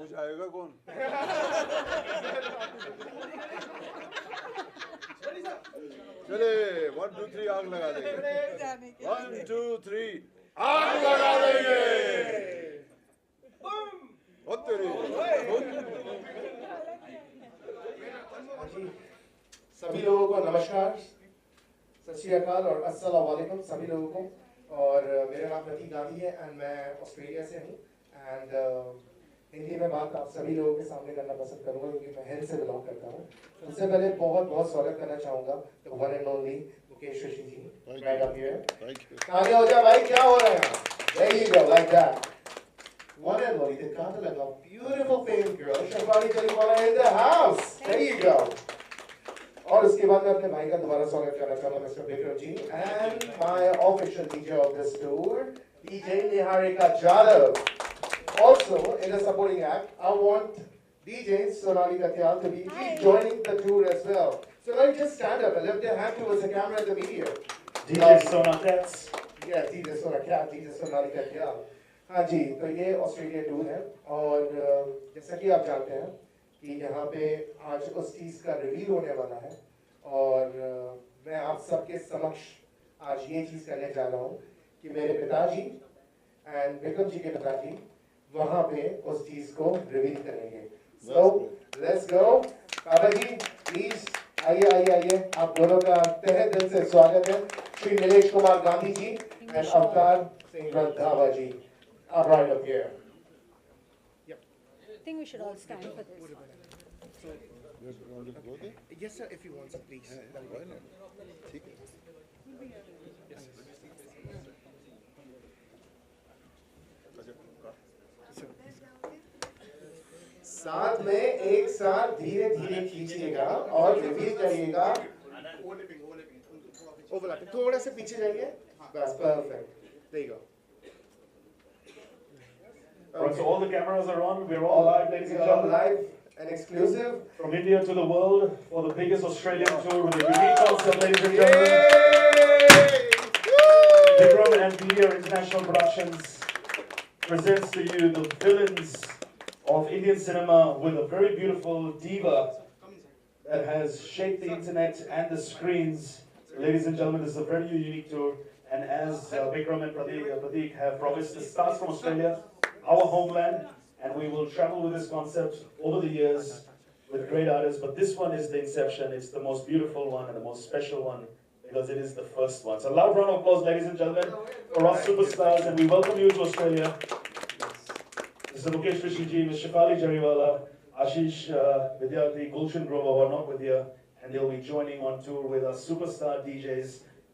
बुझाएगा कौन? चले 1 2 3 आग लगा देंगे। 1 2 3 आग लगा देंगे। ओ तेरी। सभी लोगों को नमस्कार, सत श्री अकाल और अस्सलाम वालेकुम सभी लोगों को। और मेरा नाम प्रतीक गांधी है एंड मैं ऑस्ट्रेलिया से हूँ एंड हिंदी में बात आप सभी लोगों के सामने करना पसंद करूँगा क्योंकि मैं हिंद से बिलोंग करता हूँ। उससे पहले बहुत बहुत स्वागत करना चाहूँगा the one and only Mukesh Rishi ji, right up here. तालियां हो जाए भाई, क्या हो रहा है यहाँ? There you go, like that. One and only, the Katalaga, beautiful famous girl, Shafali Jalipala in the house. There you go. और उसके बाद मैं अपने भाई का दोबारा स्वागत करना चाहूँगा mister Vikram ji and my official DJ of this tour, DJ Niharika Jadhav. Also in the supporting act, I want DJ Sonali Katyal to be joining the tour as well. So now just stand up and lift your hand towards the camera and the media. DJ Sona Cats. Yeah, DJ Sona Cat, DJ Sonali Katyal. हाँ जी, तो ये Australia tour है और जैसा कि आप जानते हैं कि यहाँ पे आज उस चीज़ का रिवील होने वाला है और मैं आप सबके समक्ष आज ये चीज़ करने जा रहा हूँ कि मेरे पिताजी एंड विक्रम जी के पिताजी वहाँ पे उस चीज़ को रिवील करेंगे। So let's go, Baba ji please आइए आइए आइए, आप दोनों का तहे दिल से स्वागत है। श्री नीलेश कुमार गांधी जी एंड अवतार सिंह रंधावा जी, आप right up here. I think we should all stand for this. Yes sir, if you want to please. ठीक है। साथ में एक साथ धीरे धीरे खींचिएगा और रिवील करिएगा। ओवरलैपिंग, थोड़ा सा पीछे जाइए, बस perfect, there you go. Right, so all the cameras are on. We're all live, ladies and gentlemen. Live and exclusive From India to the world for the biggest Australian tour with a unique concept, ladies and gentlemen. Vikram and Media International Productions presents to you the villains of Indian cinema with a very beautiful diva that has shaped the internet and the screens. Ladies and gentlemen, this is a very unique tour. And as Vikram and Pradeek have promised, this starts from Australia, our homeland, and we will travel with this concept over the years with great artists. But this one is the inception. It's the most beautiful one and the most special one because it is the first one. So loud round of applause, ladies and gentlemen, for our superstars, and we welcome you to Australia. Mr. Mukesh Rishi ji, Ms. Shefali Jariwala, Ashish Vidyarthi, Gulshan Grover who are not with you, and they'll be joining on tour with our superstar DJs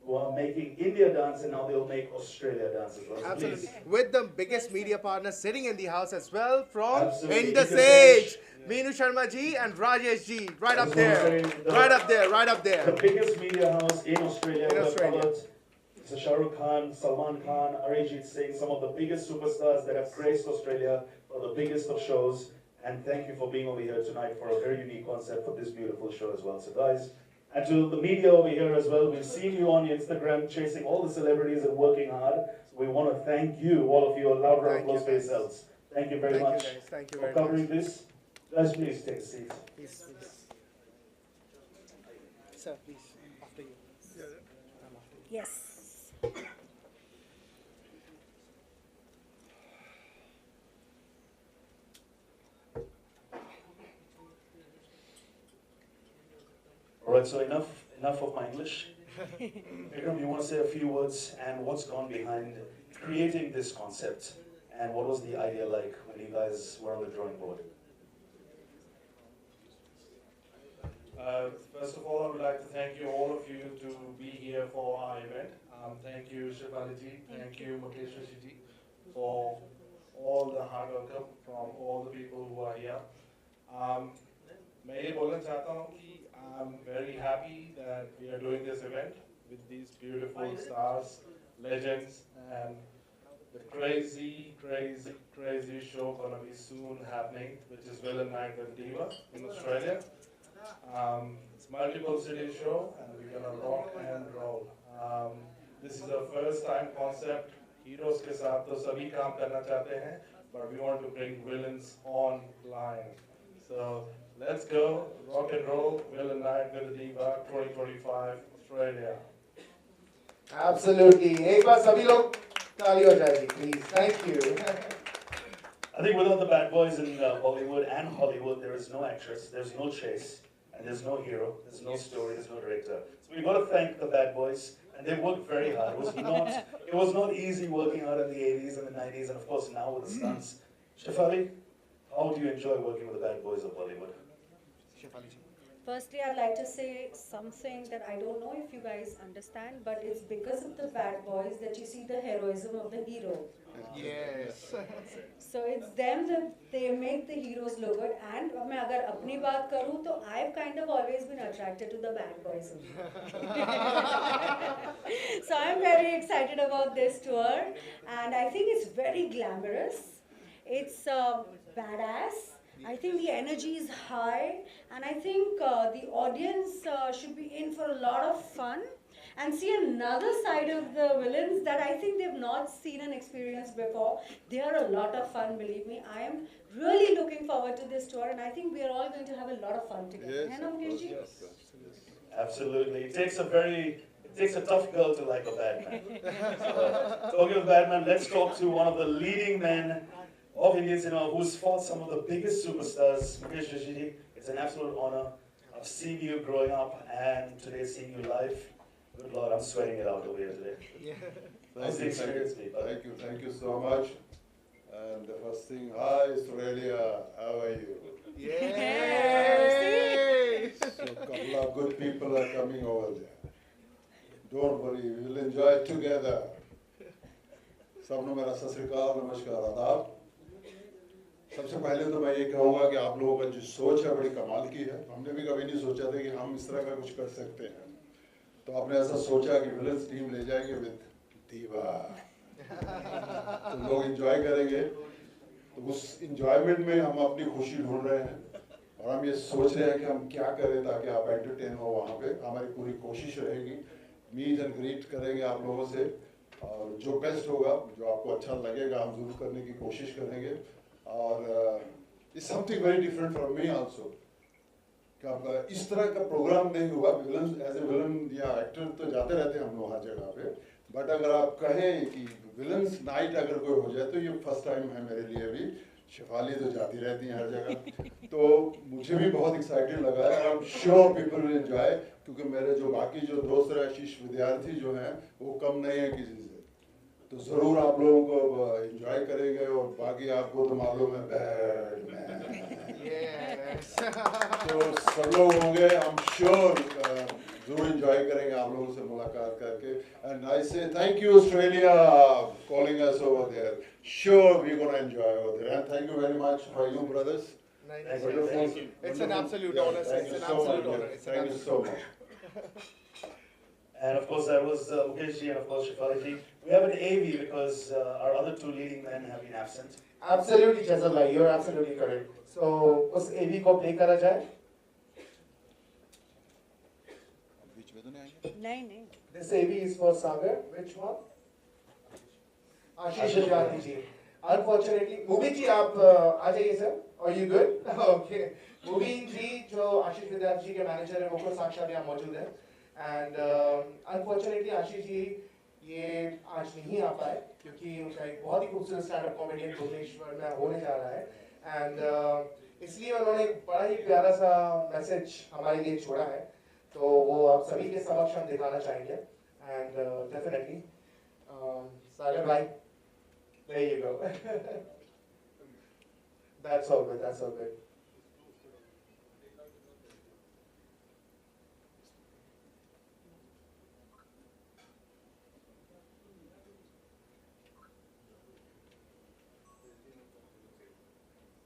who are making India dance, and now they'll make Australia dance as well. So absolutely please. with the biggest media partner sitting in the house as well from Absolutely. In the Sage, Meenu Sharma ji and Rajesh ji, right up there, right up there, right up The there. biggest media house in Australia. In We have Australia. covered Mr. Shah Rukh Khan, Salman Khan, Arijit Singh, some of the biggest superstars that have graced Australia for the biggest of shows. And thank you for being over here tonight for a very unique concept for this beautiful show as well. So guys, and to the media over here as well, we've seen you on Instagram chasing all the celebrities and working hard. So we want to thank you, all of you, a loud round of Thank you, applause for guys. yourselves. Thank you very Thank you much guys, thank you for very covering much. this. Guys, please take a seat. Please, please. Sir, please, after you. Yes. All right, so enough of my English. Vikram, you want to say a few words and what's gone behind creating this concept and what was the idea like when you guys were on the drawing board? First of all, I would like to thank you, all of you, to be here for our event. Thank you, Shefali ji. Thank you, Mukesh Rishi ji, for all the hard welcome from all the people who are here. मैं ये बोलना चाहता हूँ कि I'm very happy that we are doing this event with these beautiful stars, legends, and the crazy, crazy, crazy show gonna be soon happening, which is Villain Night with Diva in Australia. It's multiple city show, and we're gonna rock and roll. This is a first time concept heroes के साथ तो सभी काम करना चाहते हैं, but we want to bring villains online. So let's go, rock and roll, Villain Night with the Diva 2025 Australia. Absolutely. एक बार सभी लोग ताली हो जाएगी, please. Thank you. I think without the bad boys in Bollywood and Hollywood, there is no actress, there's no chase, and there's no hero, there's no story, there's no director. So we've got to thank the bad boys, and they worked very hard. It was not easy working out in the 80s and the 90s, and of course now with the stunts. Shefali, how do you enjoy working with the bad boys of Bollywood? Firstly, I'd like to say something that I don't know if you guys understand, but it's because of the bad boys that you see the heroism of the hero. Yes. So it's them that they make the heroes look good. And मैं अगर अपनी बात करूँ तो I've kind of always been attracted to the bad boys. So I'm very excited about this tour, and I think it's very glamorous. It's badass. I think the energy is high, and I think the audience should be in for a lot of fun and see another side of the villains that I think they've not seen and experienced before. They are a lot of fun, believe me. I am really looking forward to this tour, and I think we are all going to have a lot of fun together. Yes, Hai na, of Mukesh course, ji? yes. Absolutely. It takes a tough girl to like a bad man. So, talking of bad man, let's talk to one of the leading men of Indian cinema who's fought some of the biggest superstars. Mukesh Rishi, it's an absolute honor. I've seen you growing up, and today seeing you live. Good Lord, I'm sweating it out over here today. How's the experience been? Thank you so much. And the first thing, hi Australia, how are you? Yay! So a couple of good people are coming over there. Don't worry, we'll enjoy it together. सबने मेरा सत श्री अकाल, नमस्कार, आदाब। सबसे पहले तो मैं ये कहूँगा कि आप लोगों का जो सोच है बड़ी कमाल की है। हमने भी कभी नहीं सोचा था कि हम इस तरह का कुछ कर सकते हैं। तो आपने ऐसा सोचा कि विलन्स टीम ले जाएंगे विद दीवा, तो लोग एंजॉय करेंगे। तो उस एंजॉयमेंट में हम अपनी खुशी ढूंढ रहे हैं, और हम ये सोच रहे हैं कि हम क्या करें ताकि आप एंटरटेन हो वहाँ पे। हमारी पूरी कोशिश रहेगी, मीट एंड ग्रीट करेंगे आप लोगों से, और जो बेस्ट होगा, जो आपको अच्छा लगेगा, हम जरूर करने की कोशिश करेंगे। और it's something very different from me also. इस तरह का प्रोग्राम नहीं हुआ। विलन एज ए विलन या एक्टर तो जाते रहते हैं हम लोग हर जगह पे, बट अगर आप कहें कि विलन्स नाइट अगर कोई हो जाए तो ये फर्स्ट टाइम है मेरे लिए भी। शेफाली तो जाती रहती हैं हर जगह, तो मुझे भी बहुत एक्साइटेड लगा है। आई am sure people will enjoy, क्योंकि मेरे जो बाकी जो दोस्त रहे आशीष विद्यार्थी जो हैं वो कम नहीं है किसी से, तो ज़रूर आप लोगों को एंजॉय करेंगे। और बाकी आपको तो मालूम है बैडमैन, तो सब लोग होंगे, आई एम श्योर जरूर एंजॉय करेंगे आप लोगों से मुलाकात करके। And I say thank you Australia calling us over there, sure we gonna enjoy over there, and thank you very much for you brothers. Thank you. It's an absolute honor. Thank you so much. Thank you so much. And of course, that was Mukesh ji and of course Shefali ji. We have an AV because our other two leading men have been absent. Absolutely, Jazal bhai, you're absolutely correct. So, उस AV को play करा जाए? नहीं This AV is for Sagar. Which one? आशीष विद्यार्थी जी. Unfortunately, movie जी आप आ जाइए sir. Are you good? Okay. Movie जी जो आशीष विद्यार्थी जी के मैनेजर हैं, मुकुल साक्षात यहाँ मौजूद हैं. And unfortunately, आशीष जी ये आज नहीं आ पाए क्योंकि उनका एक बहुत ही खूबसूरत स्टैंड-अप कॉमेडियन भुवनेश्वर में होने जा रहा है. And इसलिए उन्होंने एक बड़ा ही प्यारा सा मैसेज हमारे लिए छोड़ा है, तो वो आप सभी के समक्ष हम दिखाना चाहेंगे. And definitely, Sagar bhai, there you go. That's all good. That's all good.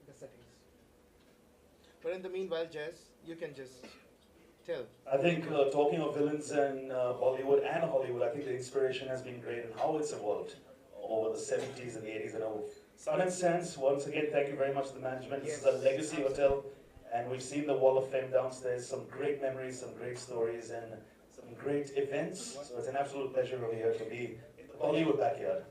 The settings. But in the meanwhile, Jess, you can just tell. I think talking of villains in Bollywood and Hollywood, I think the inspiration has been great and how it's evolved over the 70s and the 80s. And Sun and Sands, once again, thank you very much to the management. This is a legacy hotel, and we've seen the Wall of Fame downstairs. Some great memories, some great stories, and some great events. So it's an absolute pleasure over here to be in the Bollywood backyard.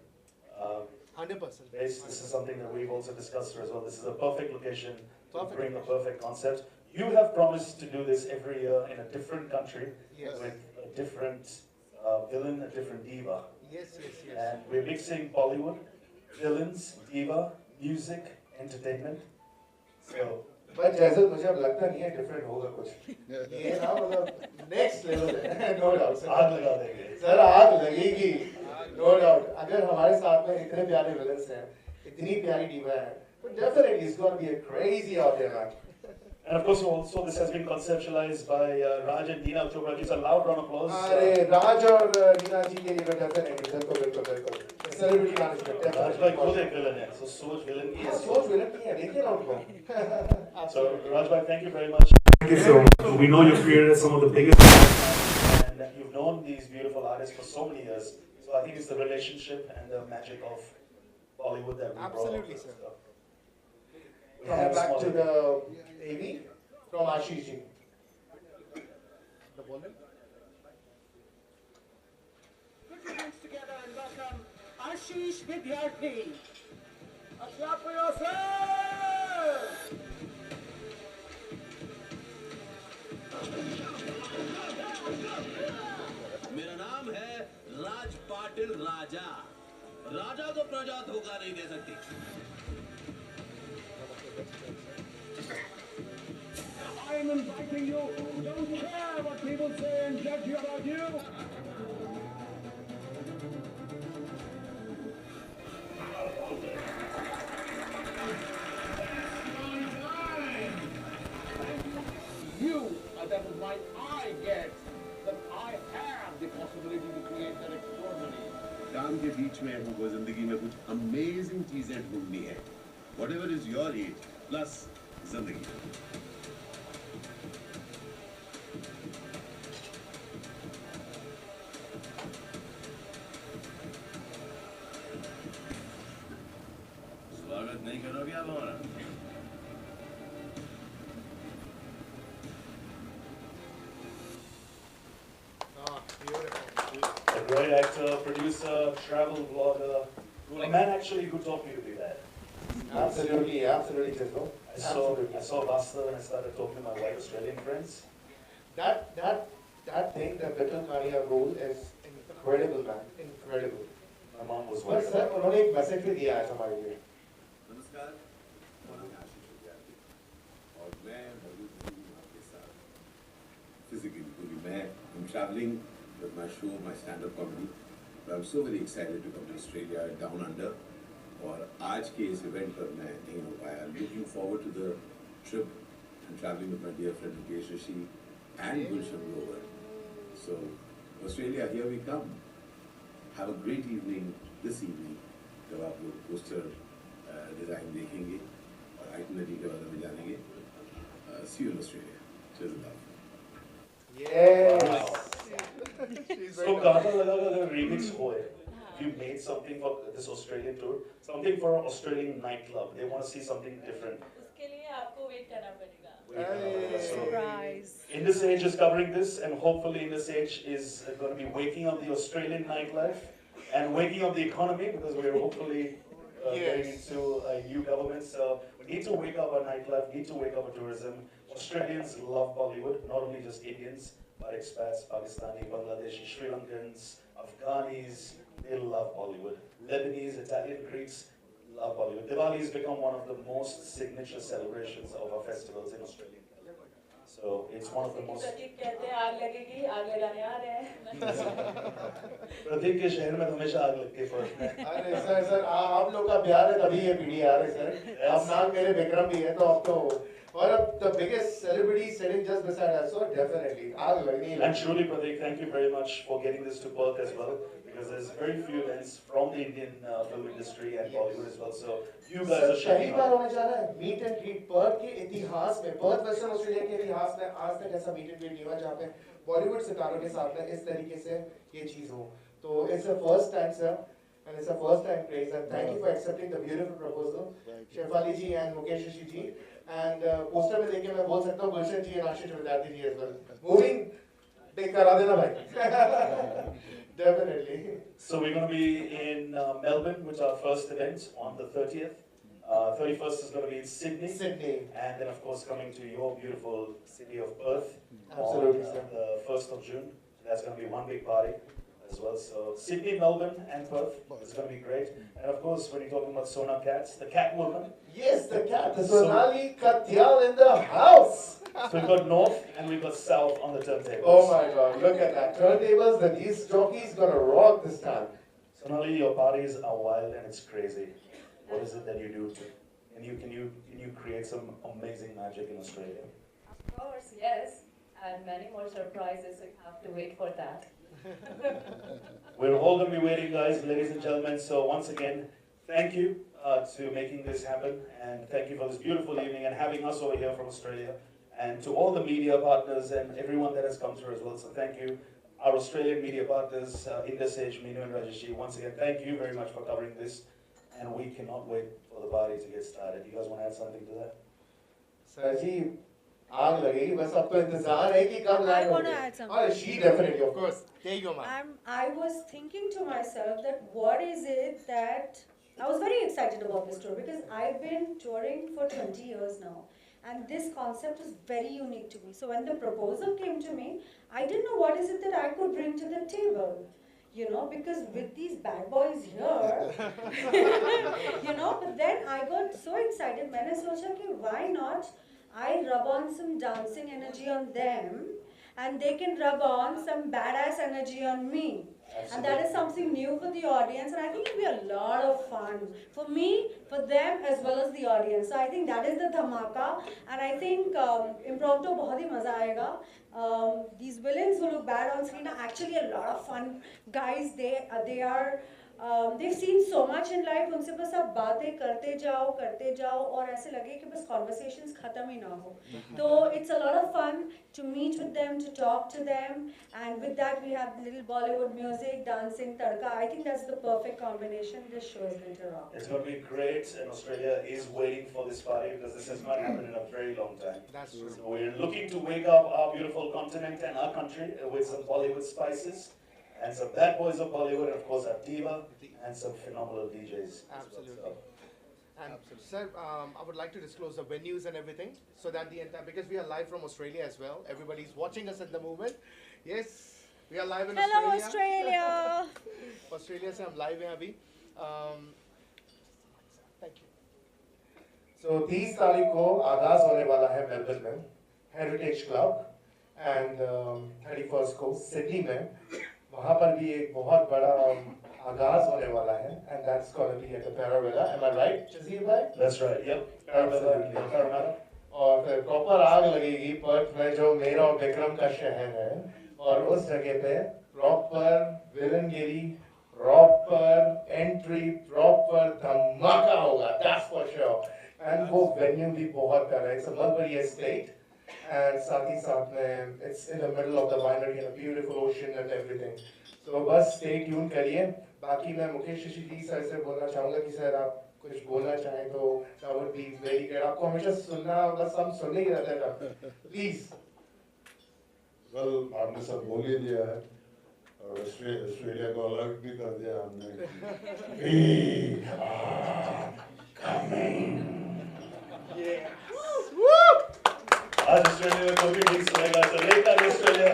100%. This is something that we've also discussed as well. This is a perfect location to Perfect bring a location. perfect concept. You have promised to do this every year in a different country Yes. with a different villain, a different diva. Yes, yes, yes. And we're mixing Bollywood, villains, diva, music, entertainment. So, but जैसे मुझे अब लगता नहीं है different होगा कुछ ये ना मतलब नेक्स्ट लेवल है नो डाउट आग लगा देंगे। सर आग लगेगी नो डाउट अगर हमारे साथ में इतने प्यारे विलन्स हैं इतनी प्यारी डीवा है तो definitely it's gonna be a crazy out there man and of course, also this has been conceptualized by Raj and Dina Chopra. Just a loud round of applause. अरे राज और नीना जी के लिए तो डेफिनेटली बिल्कुल बिल्कुल बिल्कुल सेलिब्रिटी मैनेजमेंट Raj bhai खुद एक villain है, so सोच villain की है। सोच विलन की है देखिए ना उनको So Raj bhai, thank you very much. Thank you so much. We know you've created some of the biggest and you've known these beautiful artists for so many years. So I think it's the relationship and the magic of Bollywood that we Absolutely, brought. sir. We Coming have back small- to the AV from Ashish ji. The volume. Put your hands together and welcome Ashish Vidyarthi. A clap for yourself! मेरा नाम है राज पाटिल राजा। राजा को प्रजा धोखा नहीं दे सकती। I am inviting you. Don't care what people say and judge you about you. You are that why I get that I have the possibility to create that extraordinary. काम के बीच में हमको जिंदगी में कुछ अमेजिंग चीजें ढूंढनी है। Whatever is your age plus जिंदगी। स्वागत नहीं करोगे आप हमारा? Ah, beautiful. A great actor, producer, travel blogger, a man actually who taught me to be that. Absolutely, absolutely, Chisco. I saw Basta and I started talking to my white Australian friends. That thing, the Bitul Kania role is incredible, man. Incredible. My mom was पर white. Sir उन्होंने एक message भी दिया है हमारे लिए नमस्कार, मेरा नाम आशीष विद्यार्थी और मैं मौजूद हूँ आपके साथ फिजिकली पूरी मैं I'm traveling with my show, my stand-up comedy. But I'm so very excited to come to Australia, down under. और आज के इस इवेंट पर मैं नहीं हो पाया. I'm looking forward to the trip and traveling with my dear friend Mukesh Rishi and Gulshan Grover. So Australia, here we come. Have a great evening this evening जब आप लोग पोस्टर डिज़ाइन देखेंगे और आइटनरी के बारे में जानेंगे. See you in Australia. Cheers and love. Yes. So गाना लगा अगर remix होए, if you made something for this Australian tour, something for an Australian nightclub, they want to see something different. उसके लिए आपको वेट करना पड़ेगा। So, Surprise. In this age is covering this, and hopefully in this age is going to be waking up the Australian nightlife and waking up the economy because we're hopefully getting into a new government. So we need to wake up our nightlife, need to wake up our tourism. Australians love Bollywood, not only just Indians, but expats, Pakistani, Bangladeshi, Sri Lankans, Afghanis, they love Bollywood. Lebanese, Italian, Greeks love Bollywood. Diwali has become one of the most signature celebrations of our festivals in Australia. So it's one of the most. प्रतीक कहते हैं आग लगेगी, आग लगाने आ रहे हैं। प्रतीक के शहर में तो हमेशा आग लगती है फर्स्ट में। अरे सर आप लोग का प्यार है तभी ये पीढ़ी आ रही है सर अब नाम मेरे विक्रम भी है तो अब तो और अब the biggest celebrity sitting just beside us so definitely आग लगनी है And truly, Pratik, thank you very much for getting this to Perth as well, because there's very few events from the Indian film industry and Bollywood as well. So you guys sir are पहली shining बार out. होने जा रहा है meet and greet Perth के इतिहास में Perth western Australia के इतिहास में आज तक ऐसा मीट एंड ग्रीट नहीं हुआ जहाँ पे बॉलीवुड सितारों के साथ में इस तरीके से ये चीज हो तो it's a first time sir and it's a first time praise and thank you for accepting the beautiful proposal Shefali ji and Mukesh Rishi ji and poster में देखे मैं बोल सकता हूँ गुलशन जी and आशीष विद्यार्थी जी as well moving Take kara dena bhai. Definitely. So we're going to be in Melbourne, which is our first event on the 30th. 31st is going to be in Sydney. Sydney. And then, of course, coming to your beautiful city of Perth Absolutely, on sir. the 1st of June. That's going to be one big party as well. So Sydney, Melbourne, and Perth is going to be great. And of course, when you're talking about Sona Cats, the Catwoman. Yes, the cat, the Sonali Katyal in the house. So we've got North and we've got South on the turntables. Oh my God, look at that. Turntables, the disc jockey's gonna rock this time. Sonali, your parties are wild and it's crazy. What is it that you do? Can you create some amazing magic in Australia? Of course, yes. And many more surprises. We have to wait for that. We're all going to be waiting, guys, ladies and gentlemen. So once again, thank you to making this happen. And thank you for this beautiful evening and having us over here from Australia. And to all the media partners and everyone that has come through as well. So thank you. Our Australian media partners, Indus Age, Minu and Rajeshi, once again, thank you very much for covering this. And we cannot wait for the party to get started. You guys want to add something to that? Sir ji, aag lagegi, bas ab to intezar hai ki kab I live want to hoge. add something. Oh, she definitely, of Of course. course. There you go, ma'am. I was thinking to myself that what is it that I was very excited about this tour because I've been touring for 20 years now. And this concept is very unique to me. So when the proposal came to me, I didn't know what is it that I could bring to the table. You know, because with these bad boys here, you know, but then I got so excited. मैंने सोचा कि why not I rub on some dancing energy on them and they can rub on some badass energy on me. And that is something new for the audience, and I think it'll be a lot of fun for me, for them, as well as the audience. So I think that is the dhamaka, and I think impromptu बहुत ही मजा आएगा. These villains who look bad on screen are actually a lot of fun guys. They are. They've seen so much in life. उनसे बस आप बातें करते जाओ और ऐसे लगे कि बस conversations खत्म ही ना हो. So it's a lot of fun to meet with them, to talk to them, and with that we have little Bollywood music, dancing, tadka. I think that's the perfect combination. This show is going to rock. It's going to be great, and Australia is waiting for this party because this has not happened in a very long time. That's true. So we're looking to wake up our beautiful continent and our country with some Bollywood spices and some bad boys of Bollywood, and of course our diva and some phenomenal DJs. Absolutely. And sir, I would like to disclose the venues and everything so that the entire, because we are live from Australia as well. Everybody's watching us at the moment. Yes, we are live in Hello, Australia. Australia. Australia से हम live हैं अभी. Thank you. So 30 तारीख को आगाज होने वाला है मेलबर्न में हेरिटेज क्लब एंड 31st को सिडनी में वहाँ पर भी एक बहुत बड़ा आगाज होने वाला है and that's going to be at the Paravilla. Am I right, Jazir bhai? That's right, yep. Parramatta. और फिर प्रॉपर आग लगेगी पर्थ में जो मेरा और विक्रम का शहर है और उस जगह पे प्रॉपर विलनगिरी प्रॉपर एंट्री प्रॉपर धमाका होगा that's for sure and वो वेन्यू भी बहुत प्यारा है it's a mulberry estate and साथ ही साथ में it's in the middle of the winery and a beautiful ocean and everything so बस stay tuned करिए बाकी मैं मुकेश ऋषि सर से बोलना चाहूँगा कि सर आप कुछ बोलना चाहें तो that would be very good आपको हमेशा सुनना बस हम सुनने ही रहते हैं प्लीज कल आपने सब बोल ही दिया है और ऑस्ट्रेलिया को अलर्ट भी कर दिया हमने We are coming. आज Australia को भी ठीक सुनेगा तो लेकर Australia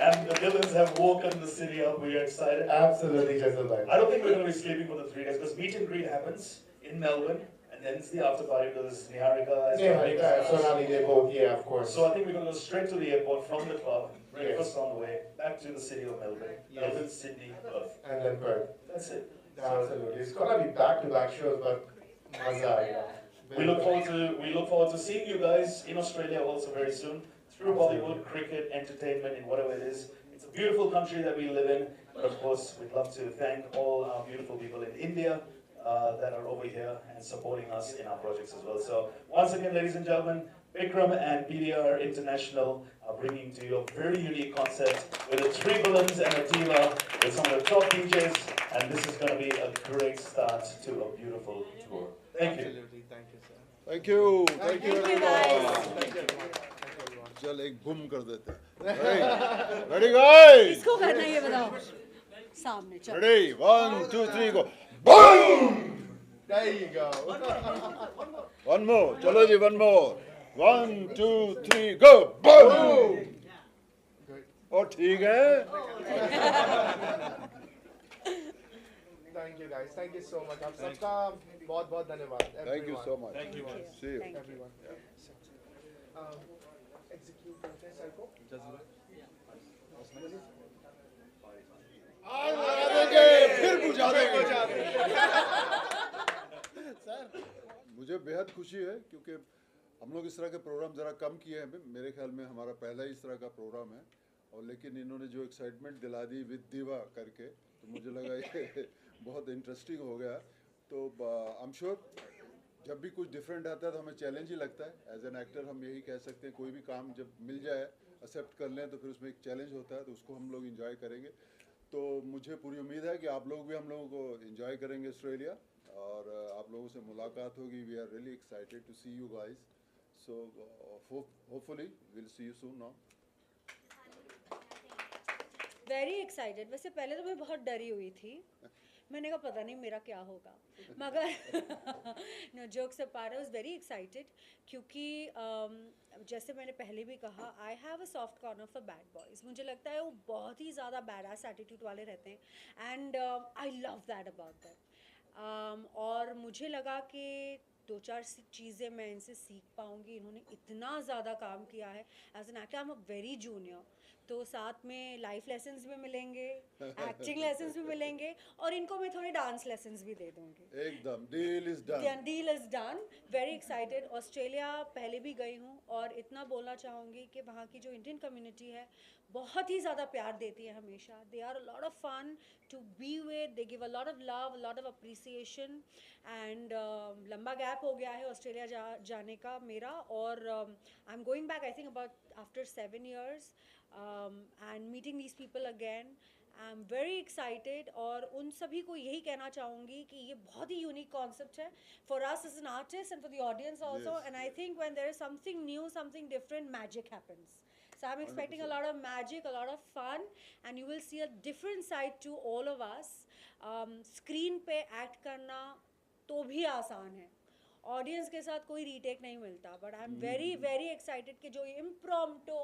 and the villains have woken the city up. We are excited. Absolutely, Jazil bhai. I don't think we're going to be sleeping for the 3 days because meet and greet happens in Melbourne and then it's the after party because Niharika is Niharika and Sonali, they both, yeah, of course. So I think we're going to go straight to the airport from the club, breakfast on the way, back to the city of Melbourne. Melbourne, Sydney, Perth. And then Perth. That's it. Absolutely. It's gonna be back-to-back shows, but maza aayega. We look forward to seeing you guys in Australia also very soon through Bollywood, cricket, entertainment, and whatever it is. It's a beautiful country that we live in, but of course we'd love to thank all our beautiful people in India that are over here and supporting us in our projects as well. So once again, ladies and gentlemen, Bikram and PDR International are bringing to you a very unique concept with the 3 villains and a diva with some of the top DJs, and this is going to be a great start to a beautiful tour. Thank you. Absolutely. Thank you, sir. Thank you. Thank you, guys. Thank you, everyone. Thank you, everyone. चल एक गुम कर देते हैं Ready guys? किसको करना है ये बताओ? सामने चलो. Ready? 1, 2, 3, go. Boom! There you go. One more. चलो जी, one more. 1, 2, 3, go. Boom! और ठीक है. Thank you guys. Thank you so much. आप सबका बहुत बहुत धन्यवाद. Thank you so much. Thank you. See you. Thank you. Everyone. Execute करते हैं सर को. आज लगा देंगे, फिर बुझा देंगे. मुझे बेहद खुशी है क्योंकि हम लोग इस तरह के प्रोग्राम ज़रा कम किए हैं. मेरे ख्याल में हमारा पहला ही इस तरह का प्रोग्राम है और लेकिन इन्होंने जो एक्साइटमेंट दिला दी विद दीवा करके तो मुझे लगा ये बहुत इंटरेस्टिंग हो गया. तो आई एम श्योर जब भी कुछ डिफरेंट आता है तो हमें चैलेंज ही लगता है. एज एन एक्टर हम यही कह सकते हैं कोई भी काम जब मिल जाए एक्सेप्ट कर लें तो फिर उसमें एक चैलेंज होता है तो उसको हम लोग इंजॉय करेंगे. तो मुझे पूरी उम्मीद है कि आप लोग भी हम लोगों को इंजॉय करेंगे ऑस्ट्रेलिया और आप लोगों से मुलाकात होगी. We are really excited to see you guys. So hopefully will see you soon now. Very excited. वैसे पहले तो मैं बहुत डरी हुई थी. मैंने कहा पता नहीं मेरा क्या होगा मगर no jokes apart I was very excited क्योंकि जैसे मैंने पहले भी कहा I have a soft corner for bad boys. मुझे लगता है वो बहुत ही ज़्यादा बैडास एटीट्यूड वाले रहते हैं and I love that about that. और मुझे लगा कि 2-4 चीज़ें मैं इनसे सीख पाऊँगी. इन्होंने इतना ज़्यादा काम किया है as an actor. I am a very junior तो साथ में लाइफ लेसन्स भी मिलेंगे, एक्टिंग लेसन्स भी मिलेंगे और इनको मैं थोड़े डांस लेसन्स भी दे दूँगी. एकदम deal is done. Deal is done. Very excited. Australia पहले भी गई हूँ और इतना बोलना चाहूँगी कि वहाँ की जो इंडियन कम्युनिटी है बहुत ही ज़्यादा प्यार देती है हमेशा. They are a lot of fun to be with. They give a lot of love, a lot of appreciation and लंबा गैप हो गया है ऑस्ट्रेलिया जाने का मेरा और I am going back I think about after 7 years and meeting these people again. I'm very excited और उन सभी को यही कहना चाहूँगी कि ये बहुत ही यूनिक कॉन्सेप्ट है for us as an artist and for the audience also. Yes. And I think when there is something new, something different, magic happens. So I'm expecting a lot of magic, a lot of fun, and you will see a different side to all of us. Screen पे act करना तो भी आसान है. Audience के साथ कोई retake नहीं मिलता. But I am very very excited कि जो इम्प्रॉम्प्टो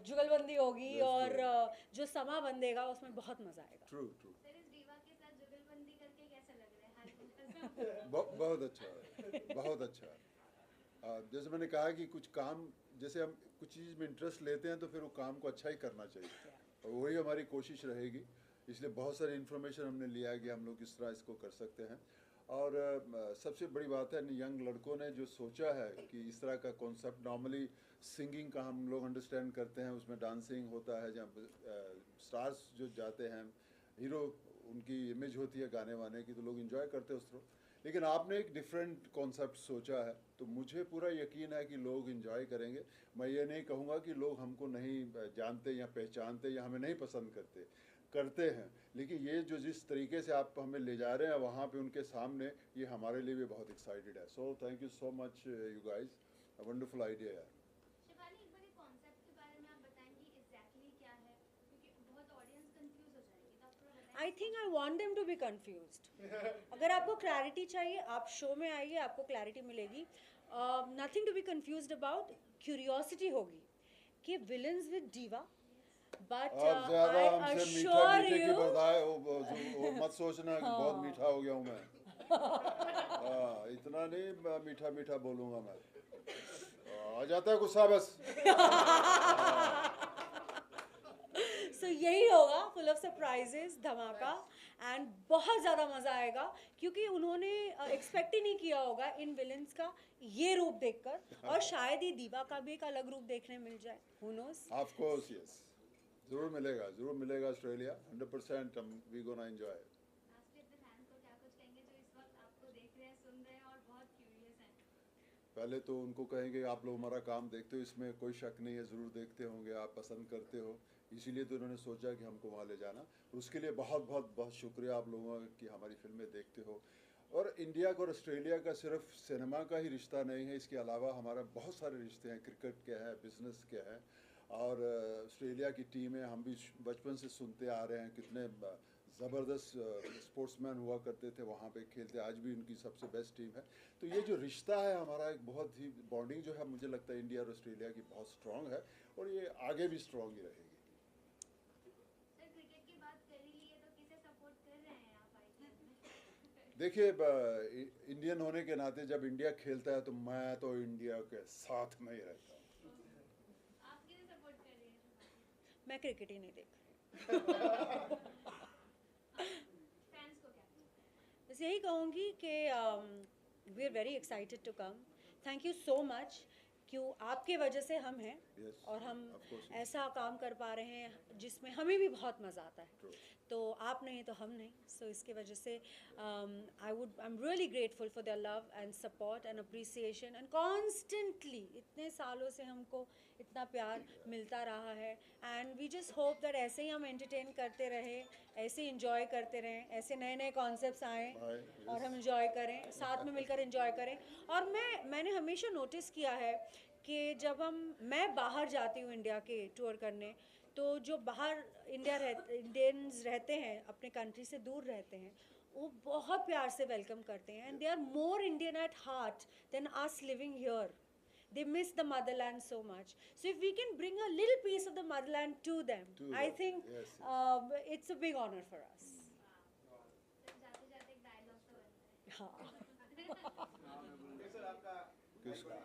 जुगलबंदी होगी और जो समा बंधेगा उसमें बहुत मजा आएगा. True true. सर इस दीवा के साथ जुगलबंदी करके कैसा लग रहा है? बहुत अच्छा है. बहुत अच्छा है. जैसे मैंने कहा कि कुछ काम जैसे हम कुछ चीज़ में इंटरेस्ट लेते हैं तो फिर वो काम को अच्छा ही करना चाहिए और वही हमारी कोशिश रहेगी. इसलिए बहुत सारी इन्फॉर्मेशन हमने लिया है कि हम लोग किस तरह इसको कर सकते हैं. और सबसे बड़ी बात है यंग लड़कों ने जो सोचा है कि इस तरह का कॉन्सेप्ट नॉर्मली सिंगिंग का हम लोग अंडरस्टैंड करते हैं उसमें डांसिंग होता है जहाँ स्टार्स जो जाते हैं हीरो उनकी इमेज होती है गाने वाने की तो लोग एंजॉय करते हैं उस तरह. लेकिन आपने एक डिफरेंट कॉन्सेप्ट सोचा है तो मुझे पूरा यकीन है कि लोग एंजॉय करेंगे. मैं ये नहीं कहूँगा कि लोग हमको नहीं जानते या पहचानते या हमें नहीं पसंद करते हैं लेकिन ये जो जिस तरीके से आप हमें ले जा रहे हैं वहाँ पे उनके सामने ये हमारे लिए भी बहुत एक्साइटेड है. So thank you so much you guys. A wonderful idea यार. शिवानी एक बार कॉन्सेप्ट के बारे में आप बताएंगी एग्जैक्टली क्या है क्योंकि बहुत ऑडियंस कंफ्यूज हो जाएगी तो आप थोड़ा बताएं. I think I want them to be confused. अगर आपको क्लैरिटी चाहिए आप शो में आइए आपको क्लैरिटी मिलेगी. Nothing to be confused about. Curiosity होगी कि विलन्स विद डीवा but अब ज़्यादा I हमसे मीठा assure मीठे की you बताए वो मत सोचना कि बहुत मीठा हो गया हूँ मैं. इतना नहीं मीठा मीठा बोलूँगा मैं. आ जाता है गुस्सा बस. So यही होगा फुल ऑफ सरप्राइजेस धमाका एंड बहुत ज़्यादा मज़ा आएगा क्योंकि उन्होंने एक्सपेक्ट ही नहीं किया होगा इन विलन्स का ये रूप देखकर और शायद ही दीवा का भी एक अलग रूप देखने मिल जाए. Who knows? Of course yes. ज़रूर मिलेगा ऑस्ट्रेलिया 100%. हम वी गोना एंजॉय. लास्टली अपने फैंस को क्या कुछ कहेंगे जो इस वक्त आपको देख रहे हैं सुन रहे हैं और बहुत क्यूरियस हैं? पहले तो उनको कहेंगे आप लोग हमारा काम देखते हो इसमें कोई शक नहीं है ज़रूर देखते होंगे आप पसंद करते हो इसीलिए तो उन्होंने सोचा कि हमको वहाँ ले जाना और उसके लिए बहुत शुक्रिया आप लोगों का कि हमारी फिल्में देखते हो. और इंडिया और ऑस्ट्रेलिया का सिर्फ सिनेमा का ही रिश्ता नहीं है. इसके अलावा हमारा बहुत सारे रिश्ते हैं. क्रिकेट के हैं, बिजनेस के हैं और ऑस्ट्रेलिया की टीम है, हम भी बचपन से सुनते आ रहे हैं कितने ज़बरदस्त स्पोर्ट्समैन हुआ करते थे, वहाँ पे खेलते, आज भी उनकी सबसे बेस्ट टीम है। तो ये जो रिश्ता है हमारा, एक बहुत ही बॉन्डिंग जो है, मुझे लगता है इंडिया और ऑस्ट्रेलिया की बहुत स्ट्रॉन्ग है और ये आगे भी स्ट्रॉन्ग ही रहेगी। सर क्रिकेट की बात कर ही ली है, तो किसे सपोर्ट कर रहे हैं आप आईपीएल में? देखिए, इंडियन होने के नाते जब इंडिया खेलता है तो मैं तो इंडिया के साथ में ही रहता हूँ। आप किसे सपोर्ट कर रहे हैं? मैं क्रिकेट ही नहीं देख रही। फैंस को क्या? बस यही कहूँगी कि we are very excited to come. Thank you so much, क्यों आपके वजह से हम हैं Yes, और हम of course. ऐसा काम कर पा रहे हैं जिसमें हमें भी बहुत मज़ा आता है। True. तो आप नहीं तो हम नहीं, सो इसके वजह से I am really grateful for their love and support and appreciation and constantly इतने सालों से हमको इतना प्यार मिलता रहा है। And we just hope that ऐसे ही हम एंटरटेन करते रहें, ऐसे ही इंजॉय करते रहें, ऐसे नए नए कॉन्सेप्ट्स आएँ और हम इंजॉय करें, साथ में मिलकर इंजॉय करें। और मैंने हमेशा नोटिस किया है कि जब मैं बाहर जाती हूँ इंडिया के टूर करने, तो जो बाहर इंडियंस रहते हैं, अपने कंट्री से दूर रहते हैं, वो बहुत प्यार से वेलकम करते हैं and they are more Indian at heart than us living here. They miss the motherland so much. So if we can bring a little piece of the motherland to them, I think yes. It's a big honor for us. Sir जाते जाते एक dialogue तो बनता है। हाँ। Sir आपका किसको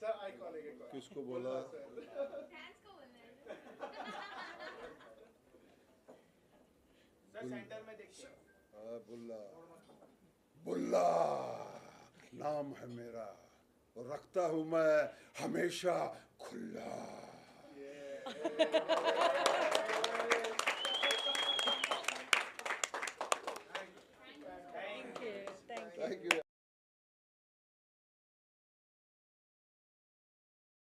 sir iconic एक किसको बोला? फैंस को बोलना है। सर सेंटर में देखिए। बुल्ला, बुल्ला नाम है मेरा और रखता हूँ मैं हमेशा खुला। Thank you. Thank you.